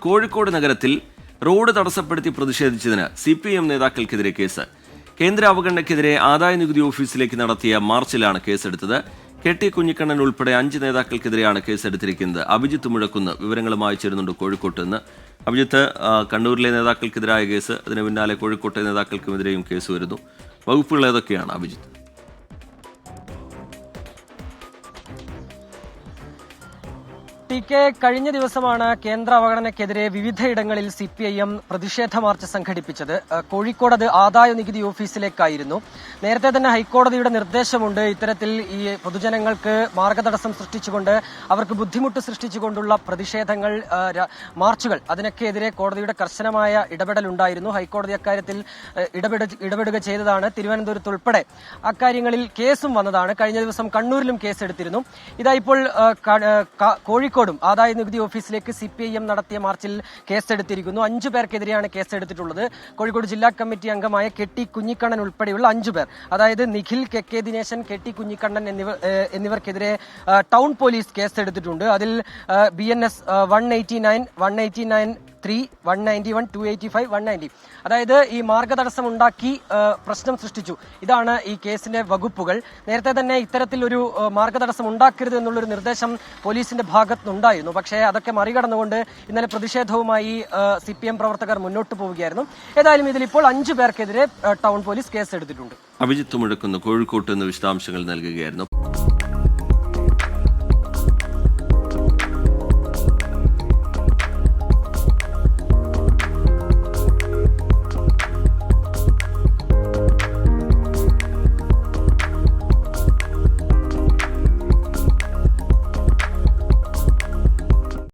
കോഴിക്കോട് നഗരത്തിൽ റോഡ് തടസ്സപ്പെടുത്തി പ്രതിഷേധിച്ചതിന് CPM നേതാക്കൾക്കെതിരെ case. കേന്ദ്ര അവഗണനയ്ക്കെതിരെ ആദായനികുതി ഓഫീസിലേക്ക് നടത്തിയ മാർച്ചിലാണ് കേസെടുത്തത്. KT കുഞ്ഞിക്കണ്ണൻ ഉൾപ്പെടെ 5 നേതാക്കൾക്കെതിരെയാണ് കേസെടുത്തിരിക്കുന്നത്. അഭിജിത്ത് മുഴക്കുന്ന് വിവരങ്ങളുമായി ചേരുന്നുണ്ട് കോഴിക്കോട്ട് നിന്ന്. അഭിജിത്ത്, കണ്ണൂരിലെ നേതാക്കൾക്കെതിരായ കേസ്, അതിന് പിന്നാലെ കോഴിക്കോട്ടെ നേതാക്കൾക്കുമെതിരെയും കേസ് വരുന്നു. വകുപ്പുകൾ ഏതൊക്കെയാണ് അഭിജിത്ത്? കഴിഞ്ഞ ദിവസമാണ് കേന്ദ്ര അവഗണനയ്ക്കെതിരെ വിവിധയിടങ്ങളിൽ CPIM പ്രതിഷേധ മാർച്ച് സംഘടിപ്പിച്ചത്. കോഴിക്കോട് അത് ആദായ നികുതി ഓഫീസിലേക്കായിരുന്നു. നേരത്തെ തന്നെ ഹൈക്കോടതിയുടെ നിർദ്ദേശമുണ്ട് ഇത്തരത്തിൽ ഈ പൊതുജനങ്ങൾക്ക് മാർഗതടസ്സം സൃഷ്ടിച്ചുകൊണ്ട് അവർക്ക് ബുദ്ധിമുട്ട് സൃഷ്ടിച്ചുകൊണ്ടുള്ള പ്രതിഷേധങ്ങൾ, മാർച്ചുകൾ, അതിനൊക്കെതിരെ കോടതിയുടെ കർശനമായ ഇടപെടലുണ്ടായിരുന്നു. ഹൈക്കോടതി അക്കാര്യത്തിൽ ഇടപെടുക ചെയ്തതാണ്. തിരുവനന്തപുരത്ത് ഉൾപ്പെടെ അക്കാര്യങ്ങളിൽ കേസും വന്നതാണ്. കഴിഞ്ഞ ദിവസം കണ്ണൂരിലും കേസെടുത്തിരുന്നു. ഇതാ ഇപ്പോൾ കോഴിക്കോടും ആദായ നികുതി ഓഫീസിലേക്ക് CPIM നടത്തിയ മാർച്ചിൽ കേസെടുത്തിരിക്കുന്നു. 5 പേർക്കെതിരെയാണ് കേസെടുത്തിട്ടുള്ളത്. കോഴിക്കോട് ജില്ലാ കമ്മിറ്റി അംഗമായ KT കുഞ്ഞിക്കണ്ണൻ ഉൾപ്പെടെയുള്ള 5 പേർ, അതായത് നിഖിൽ, KK ദിനേശൻ, KT കുഞ്ഞിക്കണ്ണൻ എന്നിവർക്കെതിരെ ടൗൺ പോലീസ് കേസെടുത്തിട്ടുണ്ട്. അതിൽ BNS 189, 189(3), 191, 285, 190, അതായത് ഈ മാർഗതടസ്സം ഉണ്ടാക്കി പ്രശ്നം സൃഷ്ടിച്ചു. ഇതാണ് ഈ കേസിന്റെ വകുപ്പുകൾ. നേരത്തെ തന്നെ ഇത്തരത്തിൽ ഒരു മാർഗതടസ്സം ഉണ്ടാക്കരുത് എന്നുള്ളൊരു നിർദ്ദേശം പോലീസിന്റെ ഭാഗത്തുനിന്നുണ്ടായിരുന്നു. പക്ഷേ അതൊക്കെ മറികടന്നുകൊണ്ട് ഇന്നലെ പ്രതിഷേധവുമായി CPM പ്രവർത്തകർ മുന്നോട്ട് പോവുകയായിരുന്നു. ഏതായാലും ഇതിലിപ്പോൾ 5 പേർക്കെതിരെ ടൗൺ പോലീസ് കേസെടുത്തിട്ടുണ്ട്. അഭിജിത്ത് മുഴക്കുന്ന് കോഴിക്കോട്ട് നിന്ന് വിശദാംശങ്ങൾ നൽകുകയായിരുന്നു.